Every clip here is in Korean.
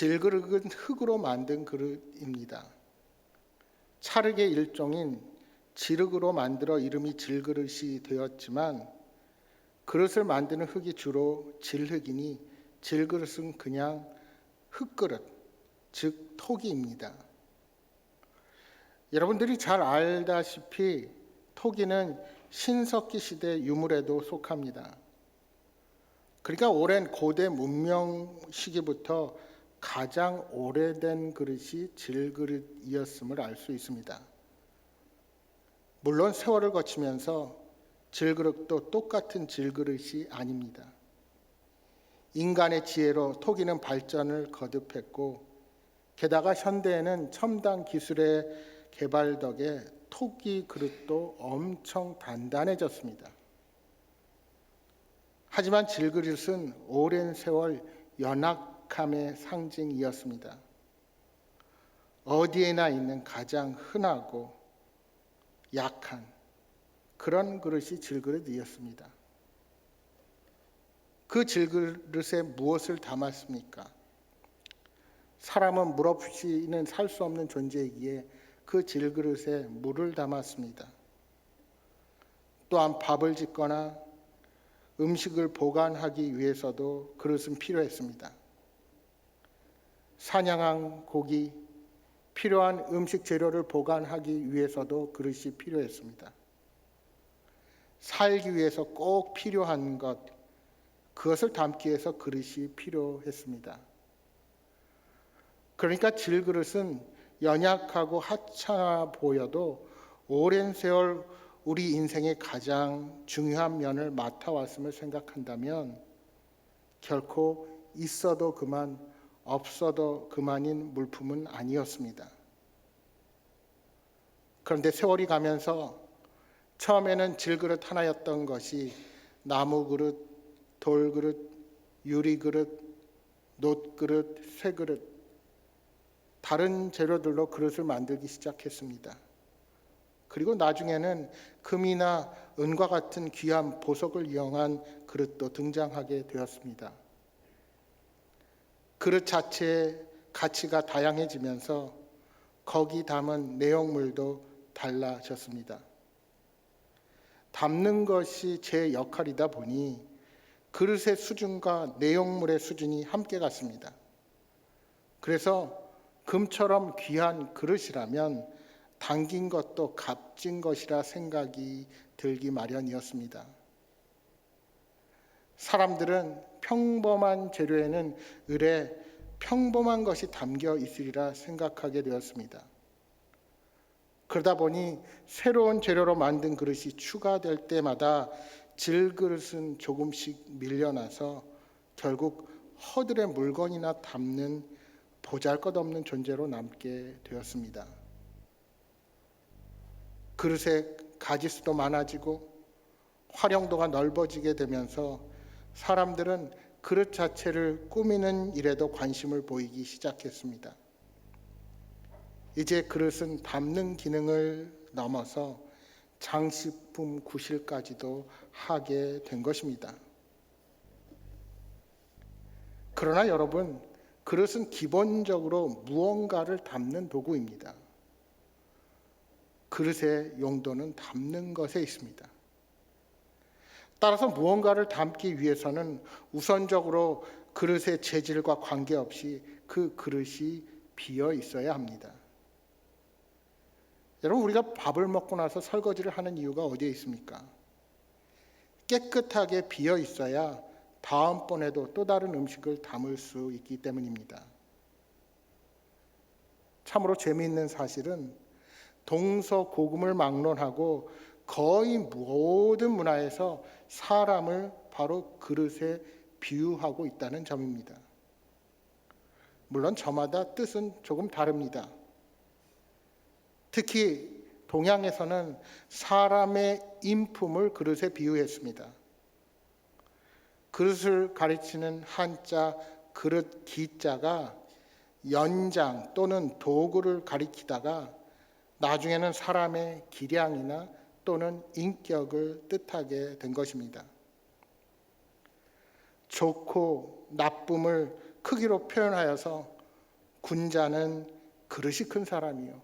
질그릇은 흙으로 만든 그릇입니다. 찰흙의 일종인 질흙으로 만들어 이름이 질그릇이 되었지만 그릇을 만드는 흙이 주로 질흙이니 질그릇은 그냥 흙그릇, 즉 토기입니다. 여러분들이 잘 알다시피 토기는 신석기 시대 유물에도 속합니다. 그러니까 오랜 고대 문명 시기부터 가장 오래된 그릇이 질그릇이었음을 알 수 있습니다. 물론 세월을 거치면서 질그릇도 똑같은 질그릇이 아닙니다. 인간의 지혜로 토기는 발전을 거듭했고 게다가 현대에는 첨단 기술의 개발 덕에 토기 그릇도 엄청 단단해졌습니다. 하지만 질그릇은 오랜 세월 연약함의 상징이었습니다. 어디에나 있는 가장 흔하고 약한 그런 그릇이 질그릇이었습니다. 그 질그릇에 무엇을 담았습니까? 사람은 물 없이는 살 수 없는 존재이기에 그 질그릇에 물을 담았습니다. 또한 밥을 짓거나 음식을 보관하기 위해서도 그릇은 필요했습니다. 사냥한 고기, 필요한 음식 재료를 보관하기 위해서도 그릇이 필요했습니다. 살기 위해서 꼭 필요한 것, 그것을 담기 위해서 그릇이 필요했습니다. 그러니까 질그릇은 연약하고 하찮아 보여도 오랜 세월 우리 인생의 가장 중요한 면을 맡아왔음을 생각한다면 결코 있어도 그만, 없어도 그만인 물품은 아니었습니다. 그런데 세월이 가면서 처음에는 질그릇 하나였던 것이 나무 그릇, 돌 그릇, 유리 그릇, 놋 그릇, 쇠 그릇, 다른 재료들로 그릇을 만들기 시작했습니다. 그리고 나중에는 금이나 은과 같은 귀한 보석을 이용한 그릇도 등장하게 되었습니다. 그릇 자체의 가치가 다양해지면서 거기 담은 내용물도 달라졌습니다. 담는 것이 제 역할이다 보니 그릇의 수준과 내용물의 수준이 함께 갔습니다. 그래서 금처럼 귀한 그릇이라면 담긴 것도 값진 것이라 생각이 들기 마련이었습니다. 사람들은 평범한 재료에는 을에 평범한 것이 담겨 있으리라 생각하게 되었습니다. 그러다 보니 새로운 재료로 만든 그릇이 추가될 때마다 질그릇은 조금씩 밀려나서 결국 허들의 물건이나 담는 보잘것없는 존재로 남게 되었습니다. 그릇의 가짓수도 많아지고 활용도가 넓어지게 되면서 사람들은 그릇 자체를 꾸미는 일에도 관심을 보이기 시작했습니다. 이제 그릇은 담는 기능을 넘어서 장식품 구실까지도 하게 된 것입니다. 그러나 여러분, 그릇은 기본적으로 무언가를 담는 도구입니다. 그릇의 용도는 담는 것에 있습니다. 따라서 무언가를 담기 위해서는 우선적으로 그릇의 재질과 관계없이 그 그릇이 비어 있어야 합니다. 여러분, 우리가 밥을 먹고 나서 설거지를 하는 이유가 어디에 있습니까? 깨끗하게 비어 있어야 다음번에도 또 다른 음식을 담을 수 있기 때문입니다. 참으로 재미있는 사실은 동서고금을 막론하고 거의 모든 문화에서 사람을 바로 그릇에 비유하고 있다는 점입니다. 물론 저마다 뜻은 조금 다릅니다. 특히 동양에서는 사람의 인품을 그릇에 비유했습니다. 그릇을 가리키는 한자 그릇 기자가 연장 또는 도구를 가리키다가 나중에는 사람의 기량이나 또는 인격을 뜻하게 된 것입니다. 좋고 나쁨을 크기로 표현하여서 군자는 그릇이 큰 사람이요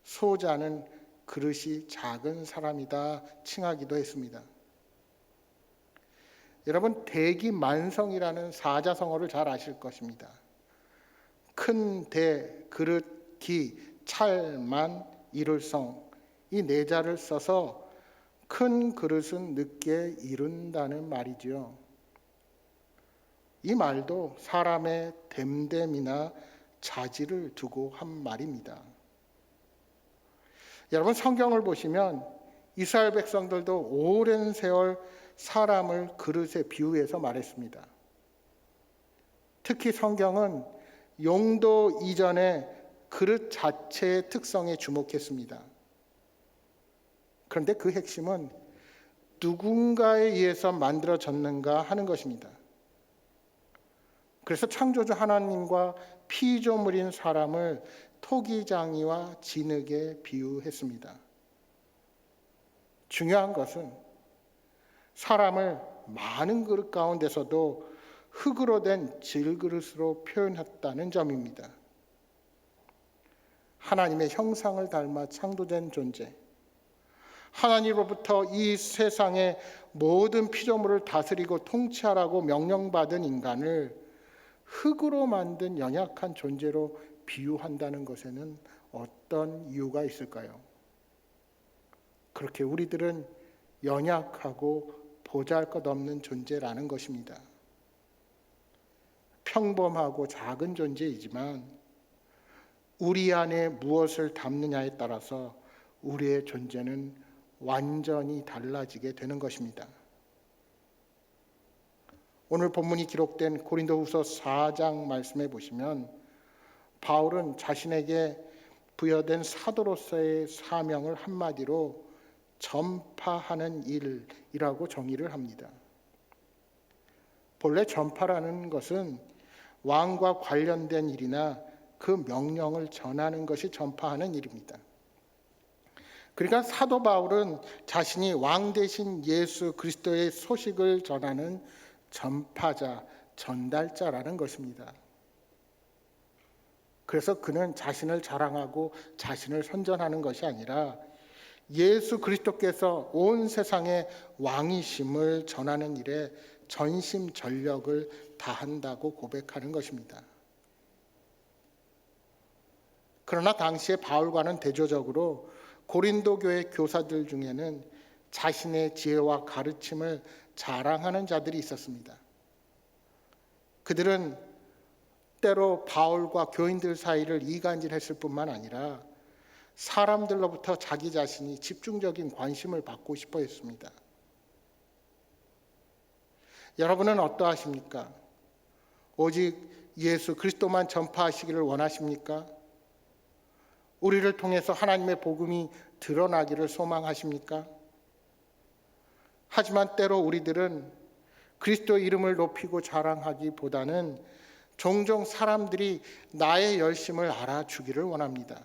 소자는 그릇이 작은 사람이다 칭하기도 했습니다. 여러분, 대기만성이라는 사자성어를 잘 아실 것입니다. 큰 대, 그릇, 기, 찰, 만, 이룰 성, 이 네 자를 써서 큰 그릇은 늦게 이룬다는 말이지요. 이 말도 사람의 됨됨이나 자질을 두고 한 말입니다. 여러분, 성경을 보시면 이스라엘 백성들도 오랜 세월 사람을 그릇에 비유해서 말했습니다. 특히 성경은 용도 이전에 그릇 자체의 특성에 주목했습니다. 그런데 그 핵심은 누군가에 의해서 만들어졌는가 하는 것입니다. 그래서 창조주 하나님과 피조물인 사람을 토기장이와 진흙에 비유했습니다. 중요한 것은 사람을 많은 그릇 가운데서도 흙으로 된 질그릇으로 표현했다는 점입니다. 하나님의 형상을 닮아 창조된 존재, 하나님으로부터 이 세상의 모든 피조물을 다스리고 통치하라고 명령받은 인간을 흙으로 만든 연약한 존재로 비유한다는 것에는 어떤 이유가 있을까요? 그렇게 우리들은 연약하고 보잘것없는 존재라는 것입니다. 평범하고 작은 존재이지만 우리 안에 무엇을 담느냐에 따라서 우리의 존재는 완전히 달라지게 되는 것입니다. 오늘 본문이 기록된 고린도후서 4장 말씀에 보시면 바울은 자신에게 부여된 사도로서의 사명을 한마디로 전파하는 일이라고 정의를 합니다. 본래 전파라는 것은 왕과 관련된 일이나 그 명령을 전하는 것이 전파하는 일입니다. 그러니까 사도 바울은 자신이 왕 대신 예수 그리스도의 소식을 전하는 전파자, 전달자라는 것입니다. 그래서 그는 자신을 자랑하고 자신을 선전하는 것이 아니라 예수 그리스도께서 온 세상의 왕이심을 전하는 일에 전심전력을 다한다고 고백하는 것입니다. 그러나 당시에 바울과는 대조적으로 고린도 교회 교사들 중에는 자신의 지혜와 가르침을 자랑하는 자들이 있었습니다. 그들은 때로 바울과 교인들 사이를 이간질했을 뿐만 아니라 사람들로부터 자기 자신이 집중적인 관심을 받고 싶어 했습니다. 여러분은 어떠하십니까? 오직 예수 그리스도만 전파하시기를 원하십니까? 우리를 통해서 하나님의 복음이 드러나기를 소망하십니까? 하지만 때로 우리들은 그리스도의 이름을 높이고 자랑하기보다는 종종 사람들이 나의 열심을 알아주기를 원합니다.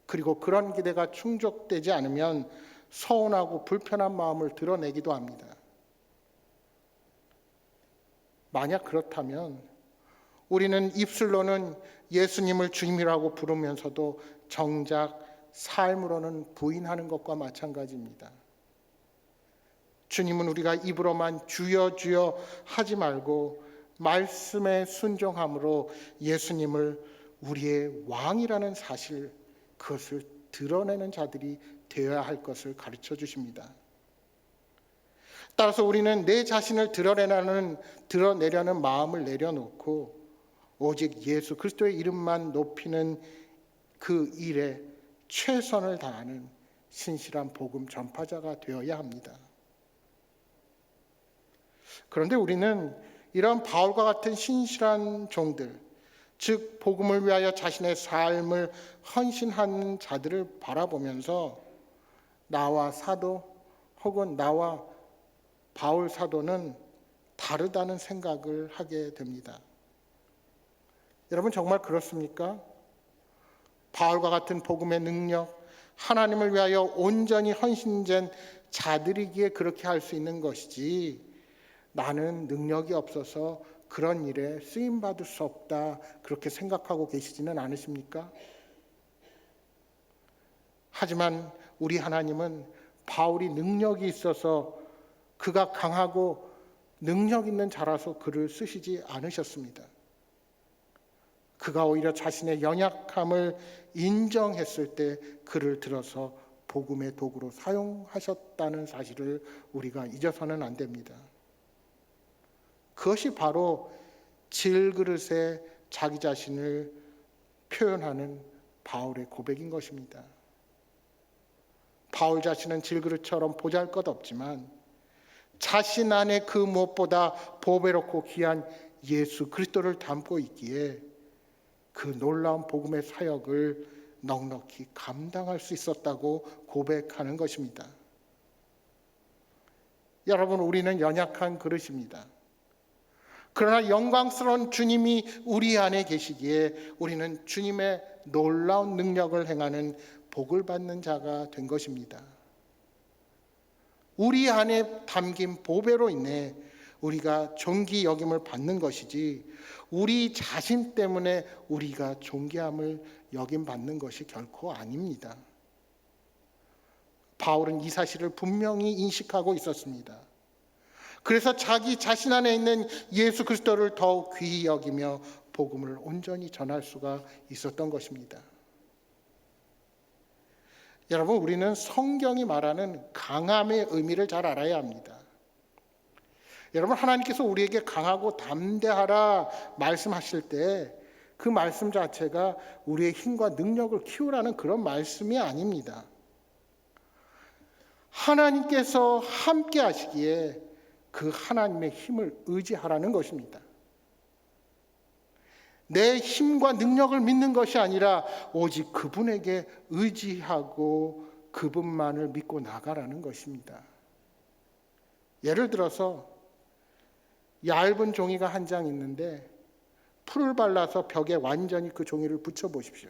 그리고 그런 기대가 충족되지 않으면 서운하고 불편한 마음을 드러내기도 합니다. 만약 그렇다면 우리는 입술로는 예수님을 주님이라고 부르면서도 정작 삶으로는 부인하는 것과 마찬가지입니다. 주님은 우리가 입으로만 주여 주여 하지 말고 말씀에 순종함으로 예수님을 우리의 왕이라는 사실, 그것을 드러내는 자들이 되어야 할 것을 가르쳐 주십니다. 따라서 우리는 내 자신을 드러내려는 마음을 내려놓고 오직 예수 그리스도의 이름만 높이는 그 일에 최선을 다하는 신실한 복음 전파자가 되어야 합니다. 그런데 우리는 이런 바울과 같은 신실한 종들, 즉 복음을 위하여 자신의 삶을 헌신하는 자들을 바라보면서 나와 사도 혹은 나와 바울 사도는 다르다는 생각을 하게 됩니다. 여러분 정말 그렇습니까? 바울과 같은 복음의 능력, 하나님을 위하여 온전히 헌신된 자들이기에 그렇게 할 수 있는 것이지 나는 능력이 없어서 그런 일에 쓰임받을 수 없다 그렇게 생각하고 계시지는 않으십니까? 하지만 우리 하나님은 바울이 능력이 있어서 그가 강하고 능력 있는 자라서 그를 쓰시지 않으셨습니다. 그가 오히려 자신의 연약함을 인정했을 때 그를 들어서 복음의 도구로 사용하셨다는 사실을 우리가 잊어서는 안 됩니다. 그것이 바로 질그릇에 자기 자신을 표현하는 바울의 고백인 것입니다. 바울 자신은 질그릇처럼 보잘것없지만 자신 안에 그 무엇보다 보배롭고 귀한 예수 그리스도를 담고 있기에 그 놀라운 복음의 사역을 넉넉히 감당할 수 있었다고 고백하는 것입니다. 여러분, 우리는 연약한 그릇입니다. 그러나 영광스러운 주님이 우리 안에 계시기에 우리는 주님의 놀라운 능력을 행하는 복을 받는 자가 된 것입니다. 우리 안에 담긴 보배로 인해 우리가 존귀 여김을 받는 것이지 우리 자신 때문에 우리가 존귀함을 여김 받는 것이 결코 아닙니다. 바울은 이 사실을 분명히 인식하고 있었습니다. 그래서 자기 자신 안에 있는 예수 그리스도를 더욱 귀히 여기며 복음을 온전히 전할 수가 있었던 것입니다. 여러분, 우리는 성경이 말하는 강함의 의미를 잘 알아야 합니다. 여러분, 하나님께서 우리에게 강하고 담대하라 말씀하실 때 그 말씀 자체가 우리의 힘과 능력을 키우라는 그런 말씀이 아닙니다. 하나님께서 함께 하시기에 그 하나님의 힘을 의지하라는 것입니다. 내 힘과 능력을 믿는 것이 아니라 오직 그분에게 의지하고 그분만을 믿고 나가라는 것입니다. 예를 들어서 얇은 종이가 한 장 있는데 풀을 발라서 벽에 완전히 그 종이를 붙여 보십시오.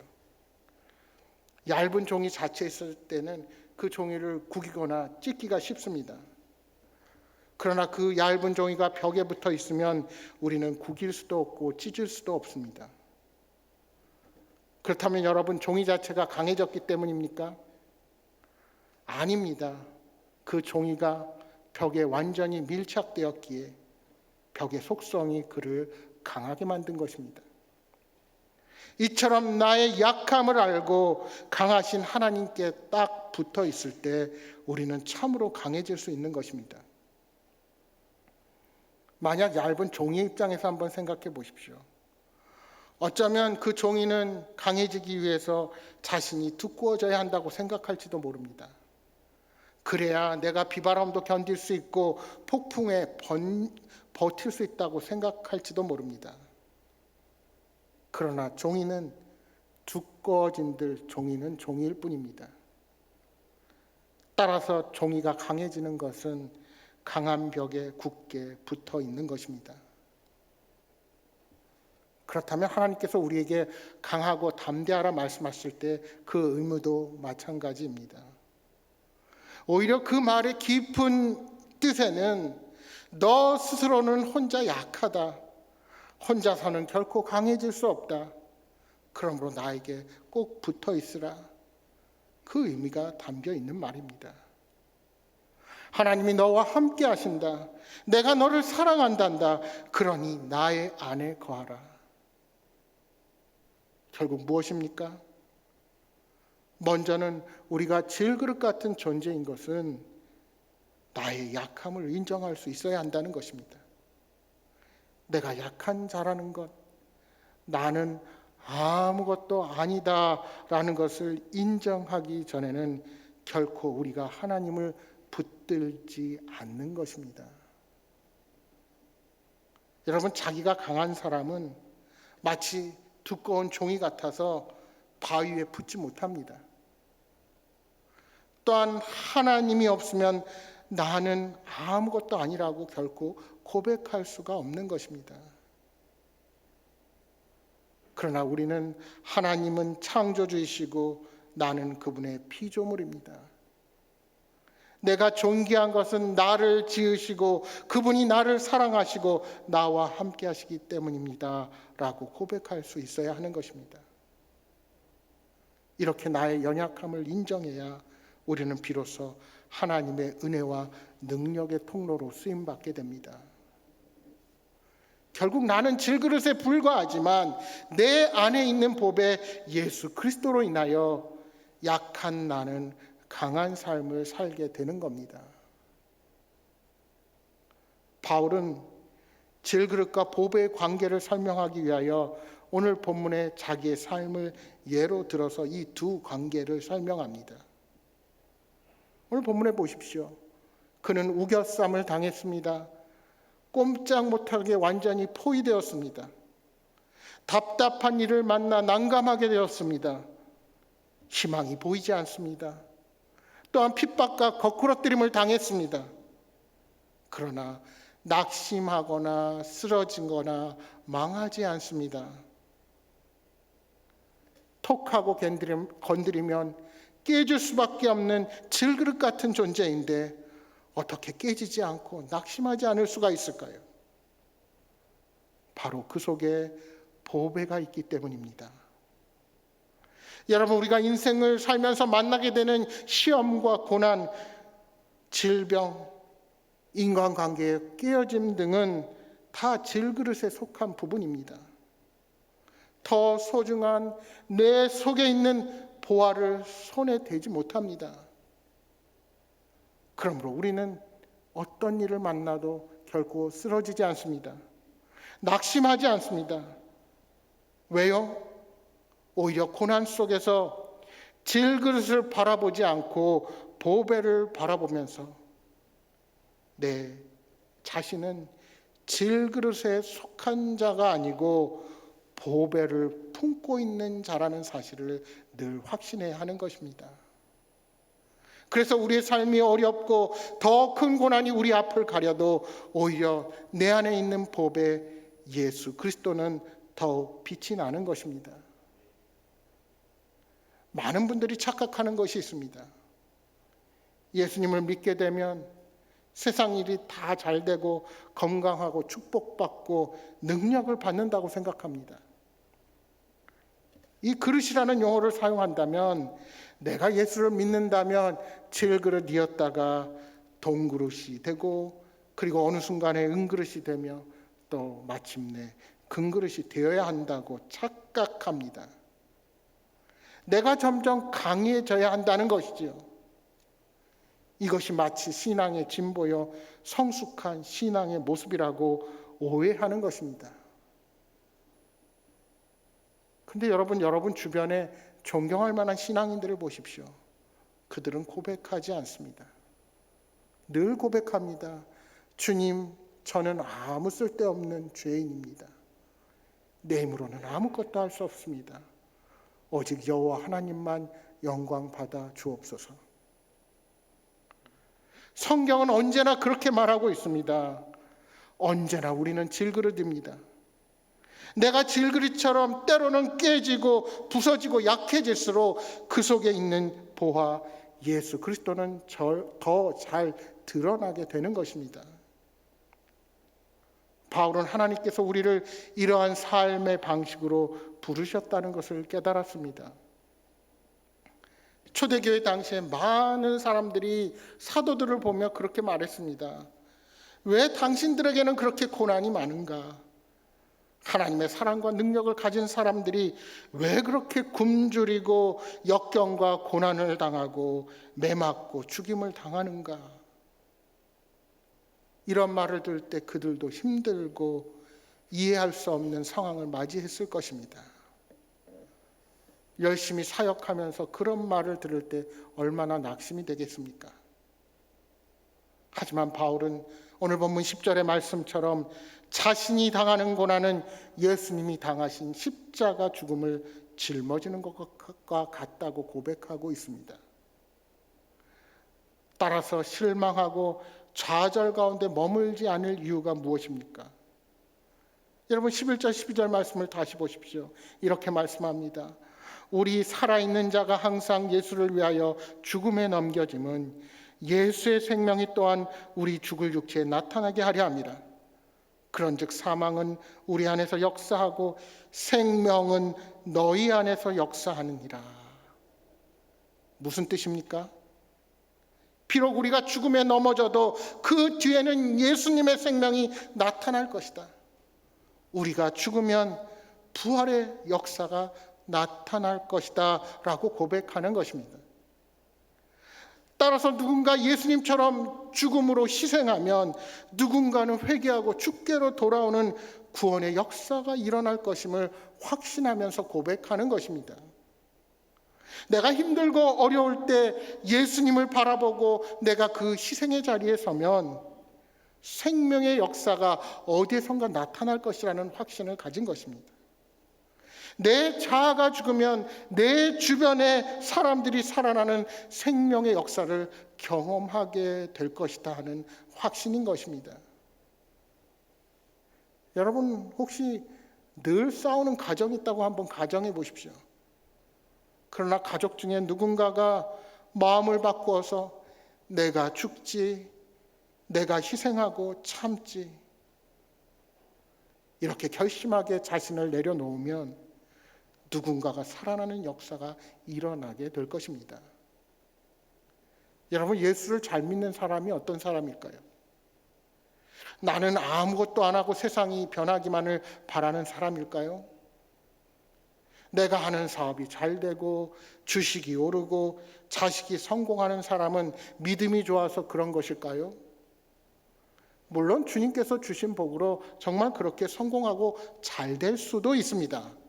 얇은 종이 자체 있을 때는 그 종이를 구기거나 찢기가 쉽습니다. 그러나 그 얇은 종이가 벽에 붙어 있으면 우리는 구길 수도 없고 찢을 수도 없습니다. 그렇다면 여러분, 종이 자체가 강해졌기 때문입니까? 아닙니다. 그 종이가 벽에 완전히 밀착되었기에 벽의 속성이 그를 강하게 만든 것입니다. 이처럼 나의 약함을 알고 강하신 하나님께 딱 붙어 있을 때 우리는 참으로 강해질 수 있는 것입니다. 만약 얇은 종이의 입장에서 한번 생각해 보십시오. 어쩌면 그 종이는 강해지기 위해서 자신이 두꺼워져야 한다고 생각할지도 모릅니다. 그래야 내가 비바람도 견딜 수 있고 폭풍에 버틸 수 있다고 생각할지도 모릅니다. 그러나 종이는 두꺼워진들 종이는 종이일 뿐입니다. 따라서 종이가 강해지는 것은 강한 벽에 굳게 붙어 있는 것입니다. 그렇다면 하나님께서 우리에게 강하고 담대하라 말씀하실 때 그 의무도 마찬가지입니다. 오히려 그 말의 깊은 뜻에는 너 스스로는 혼자 약하다. 혼자서는 결코 강해질 수 없다. 그러므로 나에게 꼭 붙어 있으라. 그 의미가 담겨 있는 말입니다. 하나님이 너와 함께 하신다. 내가 너를 사랑한단다. 그러니 나의 안에 거하라. 결국 무엇입니까? 먼저는 우리가 질그릇 같은 존재인 것은 나의 약함을 인정할 수 있어야 한다는 것입니다. 내가 약한 자라는 것, 나는 아무것도 아니다라는 것을 인정하기 전에는 결코 우리가 하나님을 붙들지 않는 것입니다. 여러분, 자기가 강한 사람은 마치 두꺼운 종이 같아서 바위 위에 붙지 못합니다. 또한 하나님이 없으면 나는 아무것도 아니라고 결코 고백할 수가 없는 것입니다. 그러나 우리는 하나님은 창조주이시고 나는 그분의 피조물입니다. 내가 존귀한 것은 나를 지으시고 그분이 나를 사랑하시고 나와 함께 하시기 때문입니다 라고 고백할 수 있어야 하는 것입니다. 이렇게 나의 연약함을 인정해야 우리는 비로소 하나님의 은혜와 능력의 통로로 쓰임받게 됩니다. 결국 나는 질그릇에 불과하지만 내 안에 있는 보배 예수 그리스도로 인하여 약한 나는 강한 삶을 살게 되는 겁니다. 바울은 질그릇과 보배의 관계를 설명하기 위하여 오늘 본문에 자기의 삶을 예로 들어서 이 두 관계를 설명합니다. 오늘 본문에 보십시오. 그는 우겨쌈을 당했습니다. 꼼짝 못하게 완전히 포위되었습니다. 답답한 일을 만나 난감하게 되었습니다. 희망이 보이지 않습니다. 또한 핍박과 거꾸러뜨림을 당했습니다. 그러나 낙심하거나 쓰러지거나 망하지 않습니다. 톡하고 건드리면 깨질 수밖에 없는 질그릇 같은 존재인데 어떻게 깨지지 않고 낙심하지 않을 수가 있을까요? 바로 그 속에 보배가 있기 때문입니다. 여러분, 우리가 인생을 살면서 만나게 되는 시험과 고난, 질병, 인간관계의 깨어짐 등은 다 질그릇에 속한 부분입니다. 더 소중한 내 속에 있는 보화를 손에 대지 못합니다. 그러므로 우리는 어떤 일을 만나도 결코 쓰러지지 않습니다. 낙심하지 않습니다. 왜요? 오히려 고난 속에서 질그릇을 바라보지 않고 보배를 바라보면서 내 자신은 질그릇에 속한 자가 아니고 보배를 품고 있는 자라는 사실을 늘 확신해야 하는 것입니다. 그래서 우리의 삶이 어렵고 더 큰 고난이 우리 앞을 가려도 오히려 내 안에 있는 보배 예수 그리스도는 더욱 빛이 나는 것입니다. 많은 분들이 착각하는 것이 있습니다. 예수님을 믿게 되면 세상 일이 다 잘 되고 건강하고 축복받고 능력을 받는다고 생각합니다. 이 그릇이라는 용어를 사용한다면 내가 예수를 믿는다면 질그릇이었다가 동그릇이 되고 그리고 어느 순간에 은그릇이 되며 또 마침내 금그릇이 되어야 한다고 착각합니다. 내가 점점 강해져야 한다는 것이지요. 이것이 마치 신앙의 진보요 성숙한 신앙의 모습이라고 오해하는 것입니다. 근데 여러분 주변에 존경할 만한 신앙인들을 보십시오. 그들은 고백하지 않습니다. 늘 고백합니다. 주님, 저는 아무 쓸데없는 죄인입니다. 내 힘으로는 아무것도 할 수 없습니다. 오직 여호와 하나님만 영광 받아 주옵소서. 성경은 언제나 그렇게 말하고 있습니다. 언제나 우리는 질그릇입니다. 내가 질그릇처럼 때로는 깨지고 부서지고 약해질수록 그 속에 있는 보화 예수 그리스도는 더 잘 드러나게 되는 것입니다. 바울은 하나님께서 우리를 이러한 삶의 방식으로 부르셨다는 것을 깨달았습니다. 초대교회 당시에 많은 사람들이 사도들을 보며 그렇게 말했습니다. 왜 당신들에게는 그렇게 고난이 많은가? 하나님의 사랑과 능력을 가진 사람들이 왜 그렇게 굶주리고 역경과 고난을 당하고 매맞고 죽임을 당하는가? 이런 말을 들을 때 그들도 힘들고 이해할 수 없는 상황을 맞이했을 것입니다. 열심히 사역하면서 그런 말을 들을 때 얼마나 낙심이 되겠습니까? 하지만 바울은 오늘 본문 10절의 말씀처럼 자신이 당하는 고난은 예수님이 당하신 십자가 죽음을 짊어지는 것과 같다고 고백하고 있습니다. 따라서 실망하고 좌절 가운데 머물지 않을 이유가 무엇입니까? 여러분 11절 12절 말씀을 다시 보십시오. 이렇게 말씀합니다. 우리 살아있는 자가 항상 예수를 위하여 죽음에 넘겨짐은 예수의 생명이 또한 우리 죽을 육체에 나타나게 하려 합니다. 그런즉 사망은 우리 안에서 역사하고 생명은 너희 안에서 역사하느니라. 무슨 뜻입니까? 비록 우리가 죽음에 넘어져도 그 뒤에는 예수님의 생명이 나타날 것이다. 우리가 죽으면 부활의 역사가 나타날 것이다 라고 고백하는 것입니다. 따라서 누군가 예수님처럼 죽음으로 희생하면 누군가는 회개하고 주께로 돌아오는 구원의 역사가 일어날 것임을 확신하면서 고백하는 것입니다. 내가 힘들고 어려울 때 예수님을 바라보고 내가 그 희생의 자리에 서면 생명의 역사가 어디선가 나타날 것이라는 확신을 가진 것입니다. 내 자아가 죽으면 내 주변의 사람들이 살아나는 생명의 역사를 경험하게 될 것이다 하는 확신인 것입니다. 여러분 혹시 늘 싸우는 가정이 있다고 한번 가정해 보십시오. 그러나 가족 중에 누군가가 마음을 바꾸어서 내가 죽지, 내가 희생하고 참지, 이렇게 결심하게 자신을 내려놓으면 누군가가 살아나는 역사가 일어나게 될 것입니다. 여러분, 예수를 잘 믿는 사람이 어떤 사람일까요? 나는 아무것도 안 하고 세상이 변하기만을 바라는 사람일까요? 내가 하는 사업이 잘 되고 주식이 오르고 자식이 성공하는 사람은 믿음이 좋아서 그런 것일까요? 물론 주님께서 주신 복으로 정말 그렇게 성공하고 잘 될 수도 있습니다.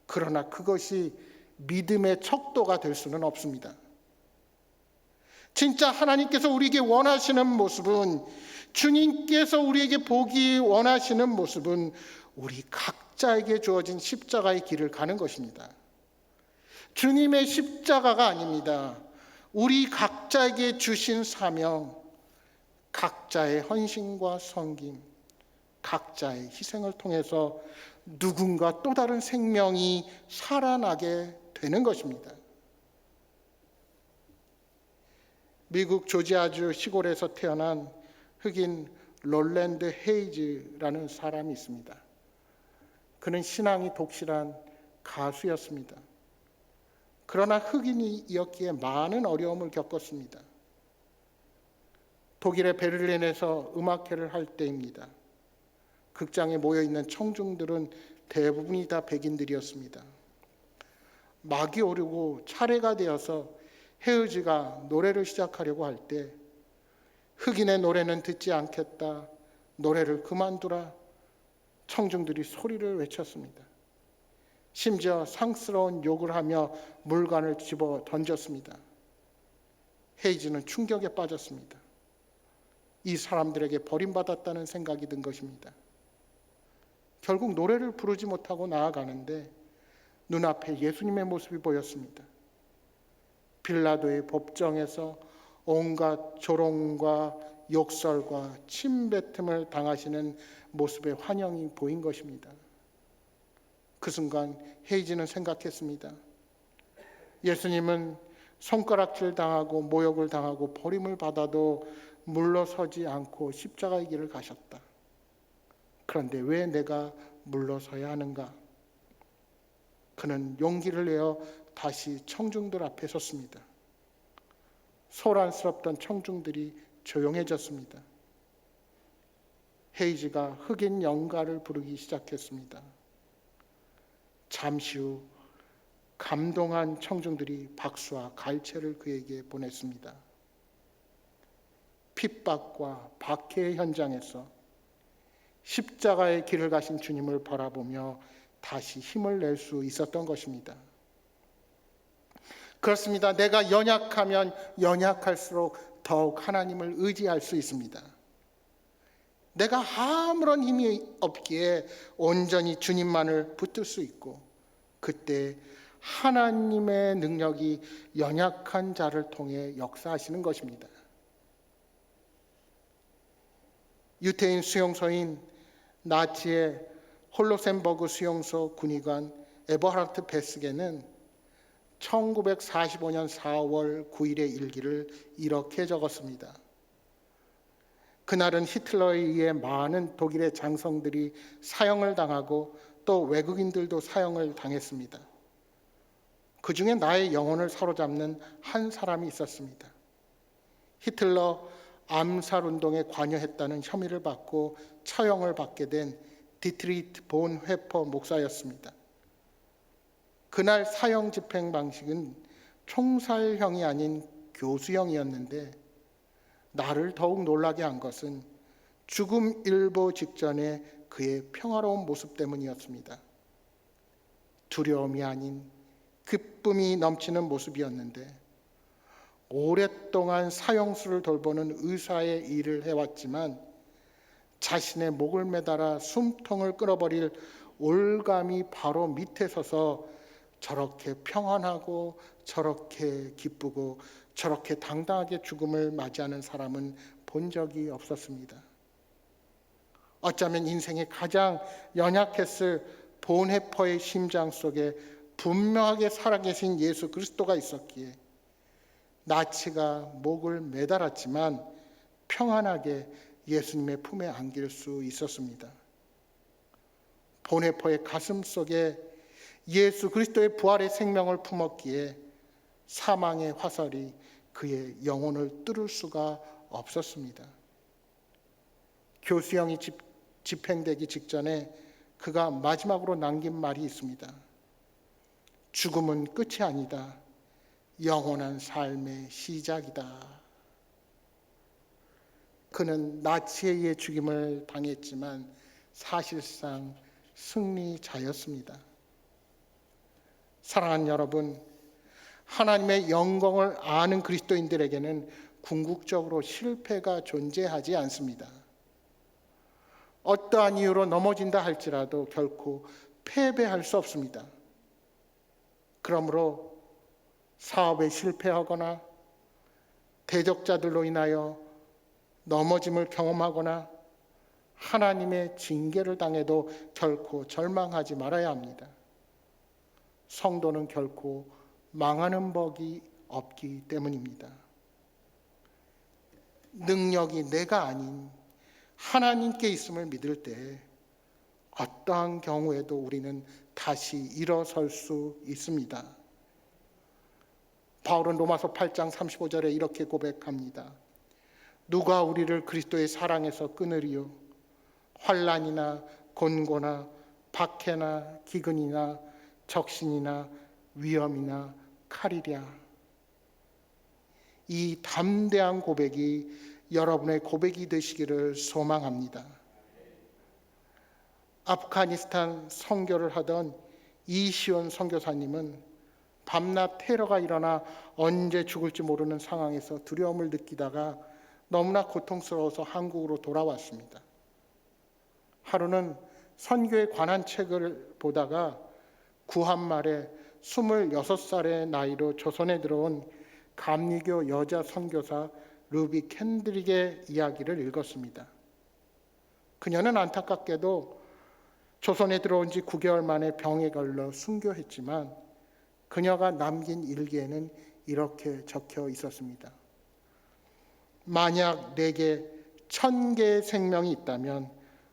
그러나 그것이 믿음의 척도가 될 수는 없습니다. 진짜 하나님께서 우리에게 원하시는 모습은, 주님께서 우리에게 보기 원하시는 모습은 우리 각자에게 주어진 십자가의 길을 가는 것입니다. 주님의 십자가가 아닙니다. 우리 각자에게 주신 사명, 각자의 헌신과 섬김, 각자의 희생을 통해서 누군가 또 다른 생명이 살아나게 되는 것입니다. 미국 조지아주 시골에서 태어난 흑인 롤랜드 헤이즈라는 사람이 있습니다. 그는 신앙이 독실한 가수였습니다. 그러나 흑인이었기에 많은 어려움을 겪었습니다. 독일의 베를린에서 음악회를 할 때입니다. 극장에 모여있는 청중들은 대부분이 다 백인들이었습니다. 막이 오르고 차례가 되어서 헤이즈가 노래를 시작하려고 할 때 흑인의 노래는 듣지 않겠다, 노래를 그만두라, 청중들이 소리를 외쳤습니다. 심지어 상스러운 욕을 하며 물건을 집어 던졌습니다. 헤이즈는 충격에 빠졌습니다. 이 사람들에게 버림받았다는 생각이 든 것입니다. 결국 노래를 부르지 못하고 나아가는데 눈앞에 예수님의 모습이 보였습니다. 빌라도의 법정에서 온갖 조롱과 욕설과 침뱉음을 당하시는 모습의 환영이 보인 것입니다. 그 순간 헤이즈는 생각했습니다. 예수님은 손가락질 당하고 모욕을 당하고 버림을 받아도 물러서지 않고 십자가의 길을 가셨다. 그런데 왜 내가 물러서야 하는가? 그는 용기를 내어 다시 청중들 앞에 섰습니다. 소란스럽던 청중들이 조용해졌습니다. 헤이즈가 흑인 연가를 부르기 시작했습니다. 잠시 후 감동한 청중들이 박수와 갈채를 그에게 보냈습니다. 핍박과 박해의 현장에서 십자가의 길을 가신 주님을 바라보며 다시 힘을 낼 수 있었던 것입니다. 그렇습니다. 내가 연약하면 연약할수록 더욱 하나님을 의지할 수 있습니다. 내가 아무런 힘이 없기에 온전히 주님만을 붙들 수 있고, 그때 하나님의 능력이 연약한 자를 통해 역사하시는 것입니다. 유태인 수용소인 나치의 홀로센버그 수용소 군의관 에버하르트 베스게는 1945년 4월 9일의 일기를 이렇게 적었습니다. 그날은 히틀러에 의해 많은 독일의 장성들이 사형을 당하고 또 외국인들도 사형을 당했습니다. 그 중에 나의 영혼을 사로잡는 한 사람이 있었습니다. 히틀러 암살운동에 관여했다는 혐의를 받고 처형을 받게 된 디트리히트 본 회퍼 목사였습니다. 그날 사형 집행 방식은 총살형이 아닌 교수형이었는데 나를 더욱 놀라게 한 것은 죽음 일보 직전에 그의 평화로운 모습 때문이었습니다. 두려움이 아닌 기쁨이 넘치는 모습이었는데 오랫동안 사형수를 돌보는 의사의 일을 해왔지만 자신의 목을 매달아 숨통을 끊어버릴 올감이 바로 밑에 서서 저렇게 평안하고 저렇게 기쁘고 저렇게 당당하게 죽음을 맞이하는 사람은 본 적이 없었습니다. 어쩌면 인생의 가장 연약했을 본헤퍼의 심장 속에 분명하게 살아계신 예수 그리스도가 있었기에 나치가 목을 매달았지만 평안하게 예수님의 품에 안길 수 있었습니다. 본헤퍼의 가슴 속에 예수 그리스도의 부활의 생명을 품었기에 사망의 화살이 그의 영혼을 뚫을 수가 없었습니다. 교수형이 집행되기 직전에 그가 마지막으로 남긴 말이 있습니다. 죽음은 끝이 아니다. 영원한 삶의 시작이다. 그는 나치에 의해 죽임을 당했지만 사실상 승리자였습니다. 사랑하는 여러분, 하나님의 영광을 아는 그리스도인들에게는 궁극적으로 실패가 존재하지 않습니다. 어떠한 이유로 넘어진다 할지라도 결코 패배할 수 없습니다. 그러므로 사업에 실패하거나 대적자들로 인하여 넘어짐을 경험하거나 하나님의 징계를 당해도 결코 절망하지 말아야 합니다. 성도는 결코 망하는 법이 없기 때문입니다. 능력이 내가 아닌 하나님께 있음을 믿을 때 어떠한 경우에도 우리는 다시 일어설 수 있습니다. 바울은 로마서 8장 35절에 이렇게 고백합니다. 누가 우리를 그리스도의 사랑에서 끊으리요? 환난이나 곤고나 박해나 기근이나 적신이나 위험이나 칼이랴. 이 담대한 고백이 여러분의 고백이 되시기를 소망합니다. 아프가니스탄 선교를 하던 이시온 선교사님은 밤낮 테러가 일어나 언제 죽을지 모르는 상황에서 두려움을 느끼다가 너무나 고통스러워서 한국으로 돌아왔습니다. 하루는 선교에 관한 책을 보다가 구한말에 26살의 나이로 조선에 들어온 감리교 여자 선교사 루비 캔드릭의 이야기를 읽었습니다. 그녀는 안타깝게도 조선에 들어온 지 9개월 만에 병에 걸려 순교했지만 그녀가 남긴 일기에는 이렇게 적혀 있었습니다. 만약 내게 1000개의 생명이 있다면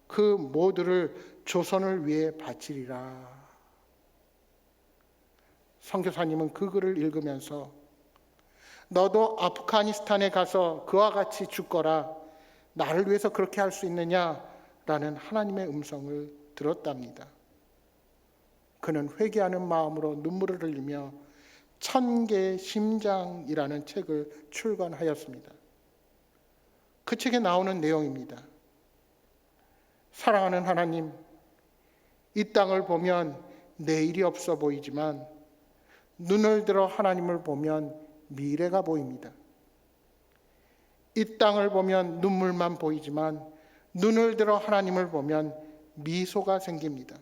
그 모두를 조선을 위해 바치리라. 선교사님은 그 글을 읽으면서 너도 아프가니스탄에 가서 그와 같이 죽거라. 나를 위해서 그렇게 할 수 있느냐라는 하나님의 음성을 들었답니다. 그는 회개하는 마음으로 눈물을 흘리며 1000개의 심장이라는 책을 출간하였습니다. 그 책에 나오는 내용입니다. 사랑하는 하나님, 이 땅을 보면 내일이 없어 보이지만 눈을 들어 하나님을 보면 미래가 보입니다. 이 땅을 보면 눈물만 보이지만 눈을 들어 하나님을 보면 미소가 생깁니다.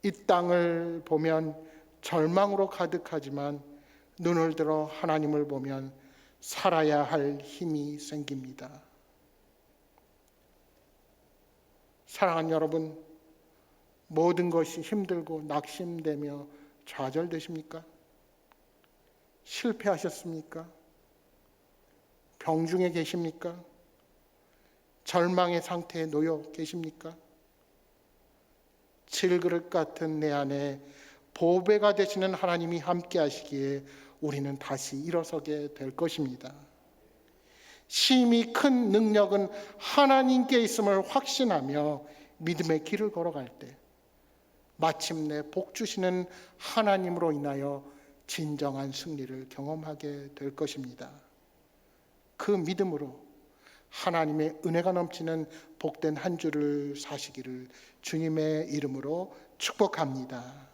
이 땅을 보면 절망으로 가득하지만 눈을 들어 하나님을 보면 살아야 할 힘이 생깁니다. 사랑하는 여러분, 모든 것이 힘들고 낙심되며 좌절되십니까? 실패하셨습니까? 병중에 계십니까? 절망의 상태에 놓여 계십니까? 질그릇 같은 내 안에 보배가 되시는 하나님이 함께 하시기에 우리는 다시 일어서게 될 것입니다. 심히 큰 능력은 하나님께 있음을 확신하며 믿음의 길을 걸어갈 때 마침내 복 주시는 하나님으로 인하여 진정한 승리를 경험하게 될 것입니다. 그 믿음으로 하나님의 은혜가 넘치는 복된 한 주를 사시기를 주님의 이름으로 축복합니다.